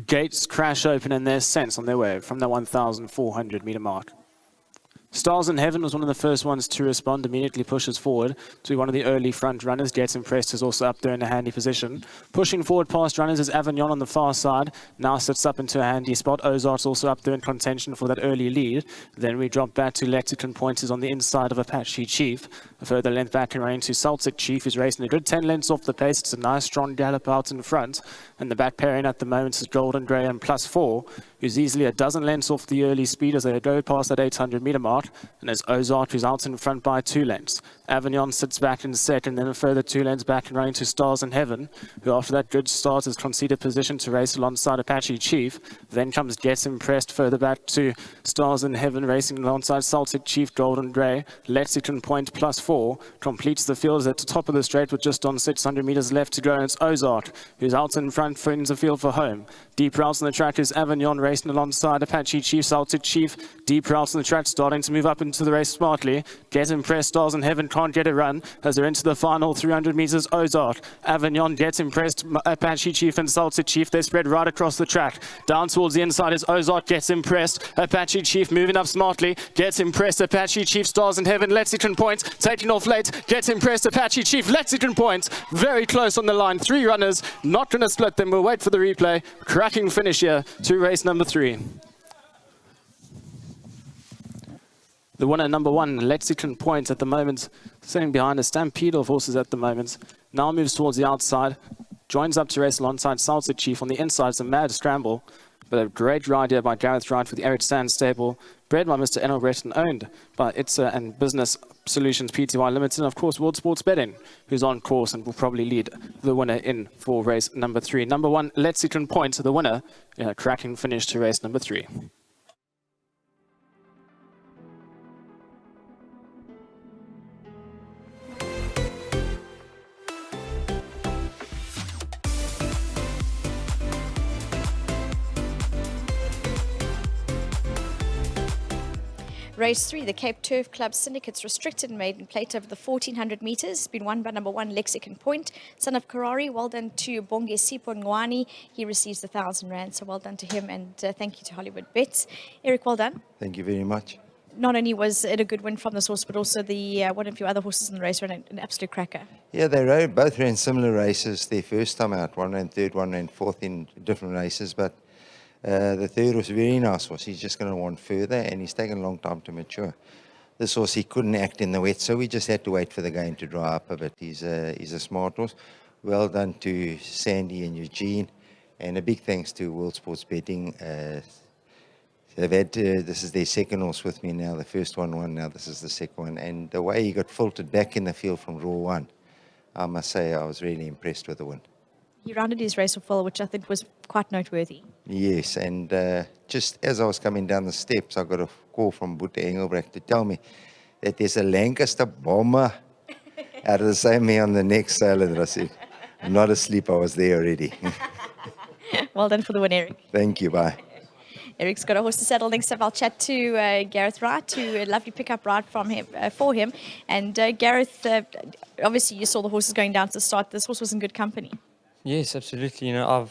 Gates crash open in their sense on their way from the 1,400 meter mark. Stars in Heaven was one of the first ones to respond, immediately pushes forward to be one of the early front runners. Gets Impressed is also up there in a handy position. Pushing forward past runners is Avignon on the far side. Now sits up into a handy spot. Ozart's also up there in contention for that early lead. Then we drop back to Lexican Pointers on the inside of Apache Chief. A further length back and running to Celtic Chief, who's racing a good 10 lengths off the pace. It's a nice strong gallop out in front. And the back pairing at the moment is Golden Grey and +4, who's easily a dozen lengths off the early speed as they go past that 800 meter mark. And there's Ozart, who's out in front by 2 lengths. Avignon sits back in second, then a further 2 lengths back and running to Stars in Heaven, who after that good start has conceded position to race alongside Apache Chief. Then comes Gets Impressed further back to Stars in Heaven, racing alongside Celtic Chief, Golden Grey. Lexican Point +4 completes the field at the top of the straight with just on 600 meters left to go. And it's Ozart, who's out in front, finds the field for home. Deep routes on the track is Avignon racing alongside Apache Chief, Celtic Chief. Deep routes on the track starting to move up into the race smartly. Get Impressed, Stars in Heaven can't get a run as they're into the final 300 meters. Ozart, Avignon, Get Impressed, Apache Chief and Celtic Chief. They spread right across the track. Down towards the inside is Ozart, Gets Impressed, Apache Chief moving up smartly. Gets Impressed, Apache Chief, Stars in Heaven, Lexican Point taking off late. Gets Impressed, Apache Chief, Lexican Point very close on the line. 3 runners, not going to split them. We'll wait for the replay. Cracking finish here to race number 3. The winner, number 1, Lexican Point, at the moment sitting behind a stampede of horses at the moment. Now moves towards the outside, joins up to race alongside Celtic Chief. On the inside, it's a mad scramble, but a great ride here by Gareth Wright for the Eric Sand stable, bred by Mr. Engelbrecht and owned by Itza and Business Solutions Pty Limited, and of course World Sports Betting, who's on course and will probably lead the winner in for race number 3. Number 1, Lexican Point, the winner, cracking finish to race number 3. Race 3, the Cape Turf Club Syndicate's restricted maiden plate over the 1400 meters. It's been won by number 1, Lexican Point, son of Karari. Well done to Bonge Sipongwani. He receives the 1,000 rand, so well done to him, and thank you to Hollywood Bets. Eric, well done. Thank you very much. Not only was it a good win from this horse, but also the one of your other horses in the race ran an absolute cracker. Yeah, both ran similar races their first time out. One ran third, one ran fourth in different races, but the third was a very nice horse. He's just going to want further, and he's taken a long time to mature. This horse, he couldn't act in the wet, so we just had to wait for the game to dry up a bit. He's a smart horse. Well done to Sandy and Eugene, and a big thanks to World Sports Betting. They've had this is their second horse with me now. The first one won, now this is the second one. And the way he got filtered back in the field from raw 1, I must say I was really impressed with the win. He rounded his race off well, which I think was quite noteworthy. Yes, and just as I was coming down the steps, I got a call from Boete Engelbrecht to tell me that there's a Lancaster bomber out of the same me on the next sale. And I said, I'm not asleep, I was there already. Well done for the win, Eric. Thank you, bye. Eric's got a horse to saddle. Next up, I'll chat to Gareth Wright, to a lovely pickup ride from him for him. And Gareth, obviously you saw the horses going down to the start. This horse was in good company. Yes, absolutely. You know,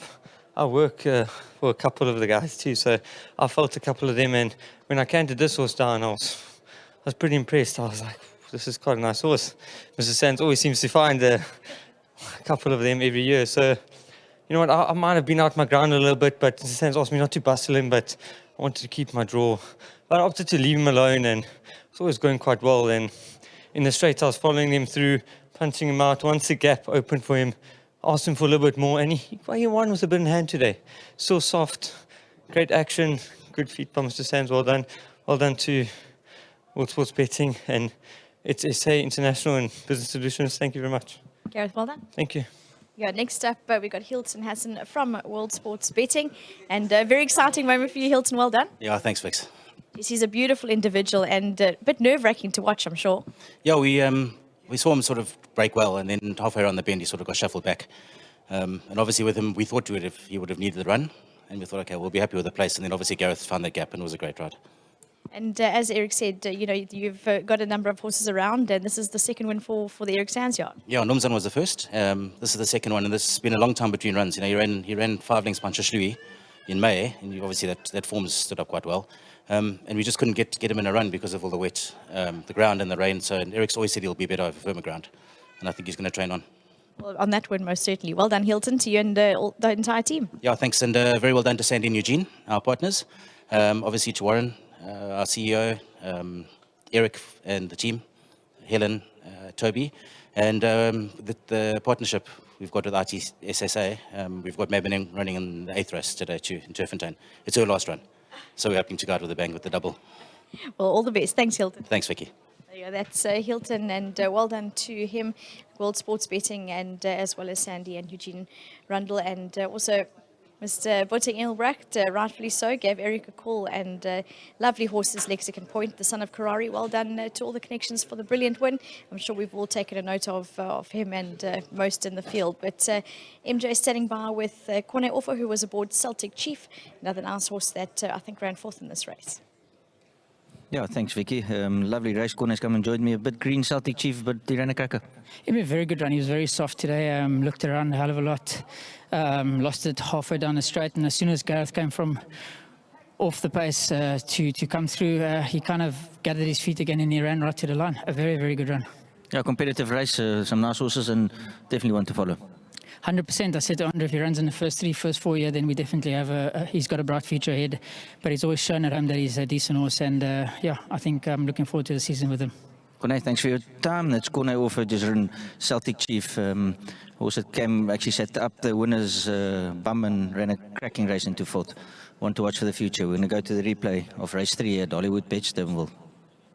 I work for a couple of the guys too, so I felt a couple of them. And when I canted this horse down, I was pretty impressed. I was like, this is quite a nice horse. Mr. Sands always seems to find a couple of them every year. So, you know what, I might have been out my ground a little bit, but Mr. Sands asked me not to bustle him, but I wanted to keep my draw. But I opted to leave him alone, and it's always going quite well. And in the straight, I was following him through, punching him out. Once the gap opened for him, asked him for a little bit more, and he won with a bit in hand today. So soft, great action, good feet by Mr. Sands. Well done. Well done to World Sports Betting, and it's SA International and Business Solutions. Thank you very much. Gareth, well done. Thank you. Yeah, next up, we've got Hilton Hassan from World Sports Betting, and a very exciting moment for you, Hilton. Well done. Yeah, thanks, Vix. Yes, he's a beautiful individual and a bit nerve-wracking to watch, I'm sure. Yeah, we saw him sort of break well, and then halfway around the bend, he sort of got shuffled back. And obviously with him, we thought he would have needed the run, and we thought, okay, we'll be happy with the place. And then obviously Gareth found that gap, and it was a great ride. And as Eric said, you know, you've got a number of horses around, and this is the second win for the Eric Sands yard. Yeah, Numzan was the first. This is the second one, and this has been a long time between runs. You know, he ran 5 lengths behind Shishlui, in May, and obviously that form has stood up quite well. And we just couldn't get him in a run because of all the wet, the ground and the rain. So and Eric's always said he'll be better over firmer ground, and I think he's going to train on. Well, on that win, most certainly. Well done, Hilton, to you and the entire team. Yeah, thanks, and very well done to Sandy and Eugene, our partners. Obviously to Warren, our CEO, Eric and the team, Helen, Toby, and the partnership we've got with ITSSA. We've got Mabon running in the 8th race today too, in Turffontein. It's her last run, so we're hoping to go out with a bang with the double. Well, all the best. Thanks, Hilton. Thanks, Vicky. There you go. That's Hilton, and well done to him, World Sports Betting, and as well as Sandy and Eugene Rundle, and also Mr. Botte Engelbrecht, rightfully so, gave Eric a call, and lovely horses, Lexican Point, the son of Karari. Well done to all the connections for the brilliant win. I'm sure we've all taken a note of him and most in the field. But MJ standing by with Kone Offa, who was aboard Celtic Chief, another nice horse that I think ran fourth in this race. Yeah, thanks, Vicky. Lovely race. Corner's come and joined me. A bit green, Celtic Chief, but he ran a cracker. He made a very good run. He was very soft today. Looked around a hell of a lot. Lost it halfway down the straight, and as soon as Gareth came from off the pace to come through, he kind of gathered his feet again and he ran right to the line. A very, very good run. Yeah, competitive race. Some nice horses, and definitely one to follow. 100%. I said to Andre, if he runs in the first 4 years, then we definitely have he's got a bright future ahead. But he's always shown at home that he's a decent horse, and yeah, I think I'm looking forward to the season with him. Corne, thanks for your time. That's Corne Offa, just run Celtic Chief. Horse that came, actually set up the winner's bum and ran a cracking race into fourth. One to watch for the future. We're going to go to the replay of race 3 at Hollywood Pitch, Durbanville.